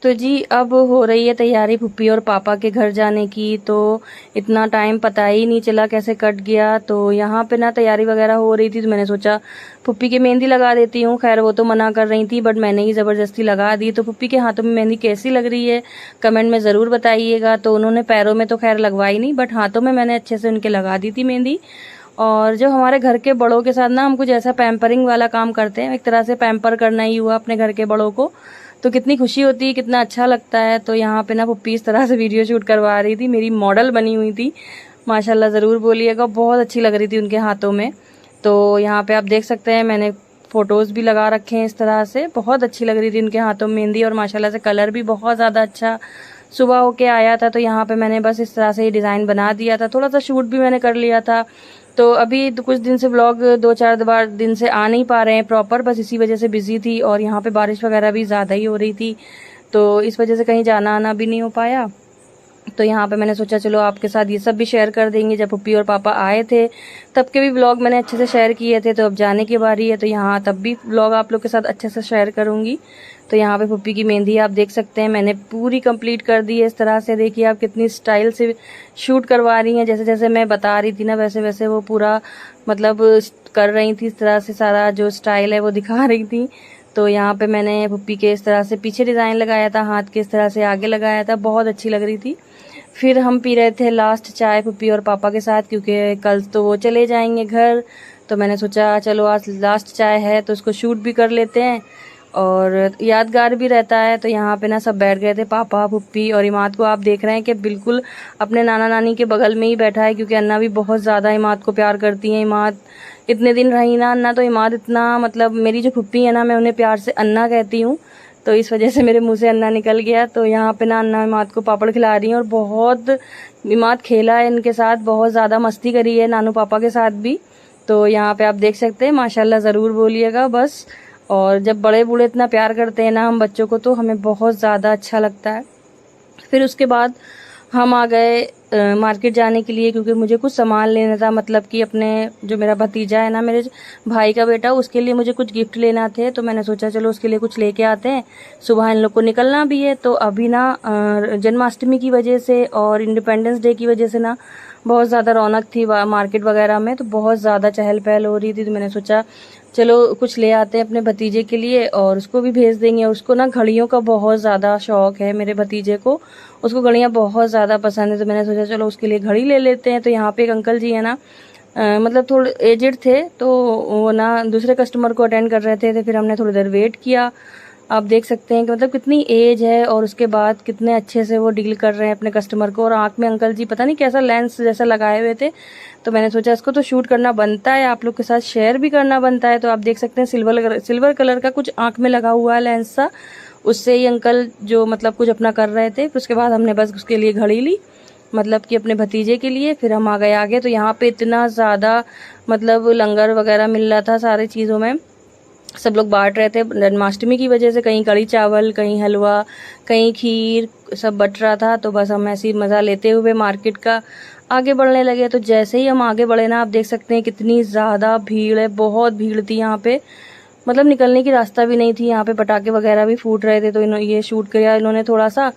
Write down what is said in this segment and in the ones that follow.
तो जी अब हो रही है तैयारी फूफी और पापा के घर जाने की। तो इतना टाइम पता ही नहीं चला कैसे कट गया। तो यहाँ पे ना तैयारी वगैरह हो रही थी, तो मैंने सोचा फूफी की मेहंदी लगा देती हूँ। खैर वो तो मना कर रही थी, बट मैंने ही ज़बरदस्ती लगा दी। तो फूफी के हाथों में मेहंदी कैसी लग रही है कमेंट में ज़रूर बताइएगा। तो उन्होंने पैरों में तो खैर लगवाई नहीं, बट हाथों में मैंने अच्छे से उनके लगा दी थी मेहंदी। और जब हमारे घर के बड़ों के साथ ना हम कुछ ऐसा पैम्परिंग वाला काम करते हैं, एक तरह से पैम्पर करना ही हुआ अपने घर के बड़ों को, तो कितनी खुशी होती है, कितना अच्छा लगता है। तो यहाँ पे ना पुप्पी इस तरह से वीडियो शूट करवा रही थी, मेरी मॉडल बनी हुई थी। माशाल्लाह ज़रूर बोलिएगा, बहुत अच्छी लग रही थी उनके हाथों में। तो यहाँ पे आप देख सकते हैं मैंने फ़ोटोज़ भी लगा रखे हैं इस तरह से। बहुत अच्छी लग रही थी उनके हाथों में मेहंदी, और माशाल्लाह से कलर भी बहुत ज़्यादा अच्छा सुबह होके आया था। तो यहाँ पे मैंने बस इस तरह से ही डिज़ाइन बना दिया था, थोड़ा सा शूट भी मैंने कर लिया था। तो अभी कुछ दिन से व्लॉग 2-4 बार दिन से आ नहीं पा रहे हैं प्रॉपर, बस इसी वजह से बिज़ी थी। और यहाँ पे बारिश वगैरह भी ज़्यादा ही हो रही थी, तो इस वजह से कहीं जाना आना भी नहीं हो पाया। तो यहाँ पे मैंने सोचा चलो आपके साथ ये सब भी शेयर कर देंगे। जब पुप्पी और पापा आए थे तब के भी व्लॉग मैंने अच्छे से शेयर किए थे, तो अब जाने की बारी है, तो यहाँ तब भी व्लॉग आप लोग के साथ अच्छे से शेयर करूँगी। तो यहाँ पे पुप्पी की मेहंदी आप देख सकते हैं मैंने पूरी कंप्लीट कर दी है इस तरह से। देखिए आप कितनी स्टाइल से शूट करवा रही हैं, जैसे जैसे मैं बता रही थी ना वैसे वैसे वो पूरा मतलब कर रही थी। इस तरह से सारा जो स्टाइल है वो दिखा रही थी। तो यहाँ पे मैंने पुप्पी के इस तरह से पीछे डिज़ाइन लगाया था, हाथ के इस तरह से आगे लगाया था, बहुत अच्छी लग रही थी। फिर हम पी रहे थे लास्ट चाय पुप्पी और पापा के साथ, क्योंकि कल तो वो चले जाएंगे घर। तो मैंने सोचा चलो आज लास्ट चाय है तो उसको शूट भी कर लेते हैं और यादगार भी रहता है। तो यहाँ पे ना सब बैठ गए थे, पापा पुप्पी और इमाद को आप देख रहे हैं कि बिल्कुल अपने नाना नानी के बगल में ही बैठा है, क्योंकि अन्ना भी बहुत ज़्यादा इमाद को प्यार करती हैं। इमाद इतने दिन रही ना अन्ना, तो इमाद इतना मतलब मेरी जो पुप्पी है ना, मैं उन्हें प्यार से अन्ना कहती हूँ, तो इस वजह से मेरे मुंह से अन्ना निकल गया। तो यहाँ पे ना अन्ना इमाद को पापड़ खिला रही हैं, और बहुत इमाद खेला है इनके साथ, बहुत ज़्यादा मस्ती करी है नानू पापा के साथ भी। तो यहाँ पे आप देख सकते हैं, माशाल्लाह ज़रूर बोलिएगा बस। और जब बड़े बूढ़े इतना प्यार करते हैं ना हम बच्चों को, तो हमें बहुत ज़्यादा अच्छा लगता है। फिर उसके बाद हम आ गए मार्केट जाने के लिए, क्योंकि मुझे कुछ सामान लेना था, मतलब कि अपने जो मेरा भतीजा है ना, मेरे भाई का बेटा, उसके लिए मुझे कुछ गिफ्ट लेना थे। तो मैंने सोचा चलो उसके लिए कुछ लेके आते हैं, सुबह इन लोग को निकलना भी है। तो अभी ना जन्माष्टमी की वजह से और इंडिपेंडेंस डे की वजह से ना बहुत ज़्यादा रौनक थी मार्केट वगैरह में, तो बहुत ज़्यादा चहल पहल हो रही थी। तो मैंने सोचा चलो कुछ ले आते हैं अपने भतीजे के लिए, और उसको भी भेज देंगे। उसको ना घड़ियों का बहुत ज़्यादा शौक़ है मेरे भतीजे को, उसको घड़ियाँ बहुत ज़्यादा पसंद है। तो मैंने सोचा चलो उसके लिए घड़ी ले लेते हैं। तो यहाँ पे एक अंकल जी है ना, मतलब थोड़े एजेड थे, तो वो ना दूसरे कस्टमर को अटेंड कर रहे थे, तो फिर हमने थोड़ी देर वेट किया। आप देख सकते हैं कि मतलब कितनी एज है, और उसके बाद कितने अच्छे से वो डील कर रहे हैं अपने कस्टमर को। और आँख में अंकल जी पता नहीं कैसा लेंस जैसा लगाए हुए थे, तो मैंने सोचा इसको तो शूट करना बनता है, आप लोग के साथ शेयर भी करना बनता है। तो आप देख सकते हैं सिल्वर कलर का कुछ आँख में लगा हुआ है लेंस सा, उससे ही अंकल जो मतलब कुछ अपना कर रहे थे। फिर उसके बाद हमने बस उसके लिए घड़ी ली, मतलब कि अपने भतीजे के लिए। फिर हम आ गए आगे। तो यहाँ पे इतना ज़्यादा मतलब लंगर वगैरह मिल रहा था, सारी चीज़ों में सब लोग बांट रहे थे जन्माष्टमी की वजह से, कहीं कड़ी चावल, कहीं हलवा, कहीं खीर, सब बट रहा था। तो बस हम ऐसे ही मज़ा लेते हुए मार्केट का आगे बढ़ने लगे। तो जैसे ही हम आगे बढ़े ना, आप देख सकते हैं कितनी ज़्यादा भीड़ है, बहुत भीड़ थी यहाँ पे, मतलब निकलने की रास्ता भी नहीं थी। यहाँ पे पटाखे वगैरह भी फूट रहे थे, तो ये शूट किया इन्होंने थोड़ा सा।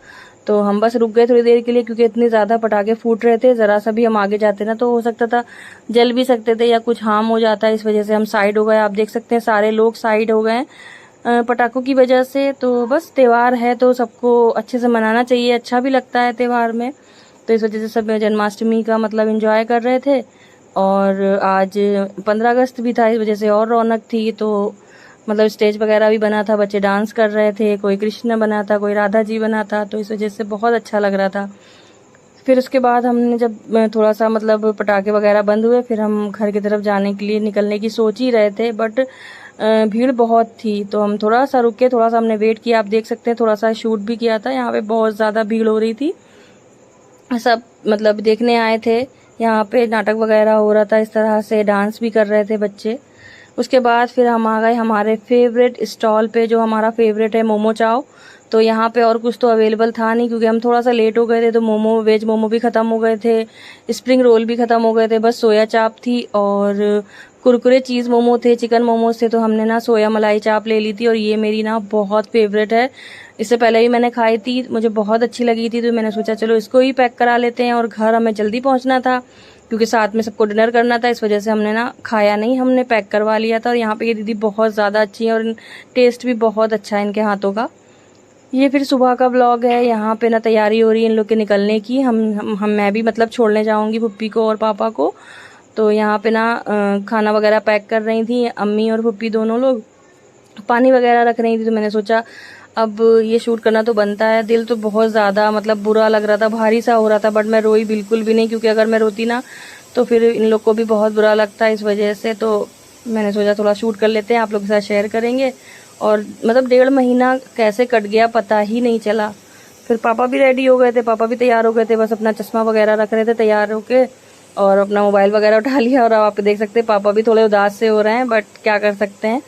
तो हम बस रुक गए थोड़ी देर के लिए, क्योंकि इतनी ज़्यादा पटाखे फूट रहे थे, ज़रा सा भी हम आगे जाते ना तो हो सकता था जल भी सकते थे या कुछ हार्म हो जाता है। इस वजह से हम साइड हो गए। आप देख सकते हैं सारे लोग साइड हो गए पटाखों की वजह से। तो बस त्यौहार है तो सबको अच्छे से मनाना चाहिए, अच्छा भी लगता है त्यौहार में। तो इस वजह से सब जन्माष्टमी का मतलब एंजॉय कर रहे थे। और आज 15 अगस्त भी था, इस वजह से और रौनक थी। तो मतलब स्टेज वगैरह भी बना था, बच्चे डांस कर रहे थे, कोई कृष्ण बना था, कोई राधा जी बना था, तो इस वजह से बहुत अच्छा लग रहा था। फिर उसके बाद हमने जब थोड़ा सा मतलब पटाखे वगैरह बंद हुए, फिर हम घर की तरफ जाने के लिए निकलने की सोच ही रहे थे, बट भीड़ बहुत थी। तो हम थोड़ा सा रुके, थोड़ा सा हमने वेट किया। आप देख सकते हैं थोड़ा सा शूट भी किया था, यहाँ पे बहुत ज़्यादा भीड़ हो रही थी, सब मतलब देखने आए थे। यहाँ पे नाटक वगैरह हो रहा था, इस तरह से डांस भी कर रहे थे बच्चे। उसके बाद फिर हम आ गए हमारे फेवरेट स्टॉल पे, जो हमारा फेवरेट है मोमो चाव। तो यहाँ पे और कुछ तो अवेलेबल था नहीं, क्योंकि हम थोड़ा सा लेट हो गए थे, तो मोमो वेज मोमो भी ख़त्म हो गए थे, स्प्रिंग रोल भी ख़त्म हो गए थे, बस सोया चाप थी और कुरकुरे चीज़ मोमो थे, चिकन मोमोज थे। तो हमने ना सोया मलाई चाप ले ली थी, और ये मेरी ना बहुत फेवरेट है, इससे पहले भी मैंने खाई थी, मुझे बहुत अच्छी लगी थी, तो मैंने सोचा चलो इसको ही पैक करा लेते हैं। और घर हमें जल्दी पहुंचना था क्योंकि साथ में सबको डिनर करना था, इस वजह से हमने ना खाया नहीं, हमने पैक करवा लिया था। और यहाँ पे ये दीदी बहुत ज़्यादा अच्छी है और टेस्ट भी बहुत अच्छा है इनके हाथों का। ये फिर सुबह का व्लॉग है। यहाँ पे ना तैयारी हो रही है इन लोग के निकलने की। मैं भी मतलब छोड़ने जाऊँगी पुप्पी को और पापा को। तो यहाँ पे ना खाना वगैरह पैक कर रही थी अम्मी और पुप्पी दोनों लोग, पानी वगैरह रख रही थी। तो मैंने सोचा अब ये शूट करना तो बनता है। दिल तो बहुत ज़्यादा मतलब बुरा लग रहा था, भारी सा हो रहा था, बट मैं रोई बिल्कुल भी नहीं, क्योंकि अगर मैं रोती ना तो फिर इन लोग को भी बहुत बुरा लगता है, इस वजह से। तो मैंने सोचा थोड़ा शूट कर लेते हैं, आप लोग के साथ शेयर करेंगे। और मतलब 1.5 महीना कैसे कट गया पता ही नहीं चला। फिर पापा भी रेडी हो गए थे, पापा भी तैयार हो गए थे, बस अपना चश्मा वगैरह रख रहे थे तैयार होके, और अपना मोबाइल वगैरह उठा लिया। और अब आप देख सकते हैं पापा भी थोड़े उदास से हो रहे हैं, बट क्या कर सकते हैं।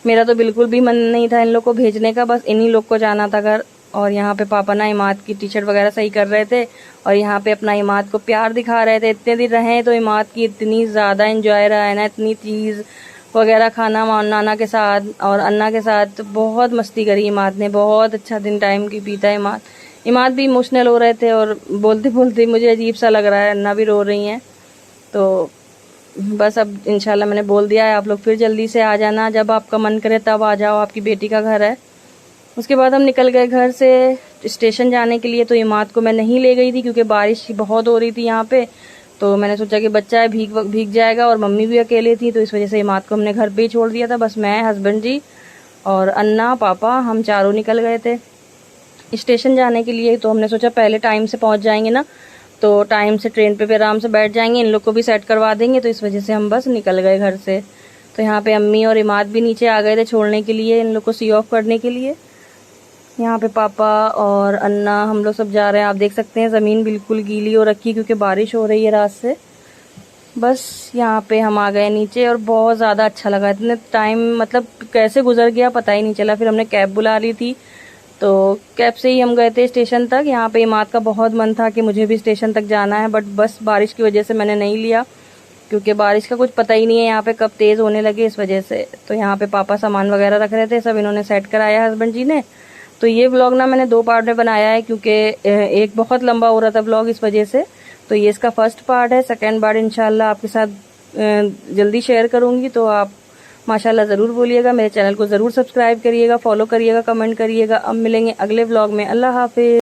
मेरा तो बिल्कुल भी मन नहीं था इन लोग को भेजने का, बस इन्हीं लोग को जाना था घर। और यहाँ पे पापा ना इमाद की टी शर्ट वगैरह सही कर रहे थे, और यहाँ पे अपना इमाद को प्यार दिखा रहे थे। इतने दिन रहे तो इमाद की इतनी ज़्यादा एंजॉय रहा है ना, इतनी चीज़ वगैरह खाना नाना के साथ और अन्ना के साथ बहुत मस्ती करी इमाद ने, बहुत अच्छा दिन टाइम की बीता इमाद भी इमोशनल हो रहे थे, और बोलते बोलते मुझे अजीब सा लग रहा है, अन्ना भी रो रही हैं। तो बस अब इंशाल्लाह मैंने बोल दिया है, आप लोग फिर जल्दी से आ जाना, जब आपका मन करे तब आ जाओ, आपकी बेटी का घर है। उसके बाद हम निकल गए घर से स्टेशन जाने के लिए। तो इमाद को मैं नहीं ले गई थी क्योंकि बारिश बहुत हो रही थी यहाँ पे। तो मैंने सोचा कि बच्चा है, भीग जाएगा, और मम्मी भी अकेले थी, तो इस वजह से इमाद को हमने घर पे ही छोड़ दिया था। बस मैं, हस्बैंड जी और अन्ना, पापा, हम चारों निकल गए थे स्टेशन जाने के लिए। तो हमने सोचा पहले टाइम से पहुँच जाएंगे ना, तो टाइम से ट्रेन पे भी आराम से बैठ जाएंगे, इन लोग को भी सेट करवा देंगे। तो इस वजह से हम बस निकल गए घर से। तो यहाँ पे अम्मी और इमाद भी नीचे आ गए थे छोड़ने के लिए, इन लोग को सी ऑफ करने के लिए। यहाँ पे पापा और अन्ना हम लोग सब जा रहे हैं। आप देख सकते हैं ज़मीन बिल्कुल गीली हो रखी क्योंकि बारिश हो रही है रात से। बस यहाँ पे हम आ गए नीचे, और बहुत ज़्यादा अच्छा लगा। इतने टाइम मतलब कैसे गुजर गया पता ही नहीं चला। फिर हमने कैब बुला ली थी, तो कैब से ही हम गए थे स्टेशन तक। यहाँ पे इमाद का बहुत मन था कि मुझे भी स्टेशन तक जाना है, बट बस बारिश की वजह से मैंने नहीं लिया, क्योंकि बारिश का कुछ पता ही नहीं है यहाँ पे कब तेज़ होने लगे, इस वजह से। तो यहाँ पे पापा सामान वगैरह रख रहे थे, सब इन्होंने सेट कराया हस्बैंड जी ने। तो ये व्लॉग ना मैंने 2 पार्ट में बनाया है, क्योंकि एक बहुत लंबा हो रहा था व्लॉग, इस वजह से। तो ये इसका फर्स्ट पार्ट है। सेकेंड पार्ट इंशाल्लाह आपके साथ जल्दी शेयर करूँगी, तो आप माशाल्लाह ज़रूर बोलिएगा। मेरे चैनल को ज़रूर सब्सक्राइब करिएगा, फॉलो करिएगा, कमेंट करिएगा। अब मिलेंगे अगले व्लॉग में। अल्लाह हाफिज़।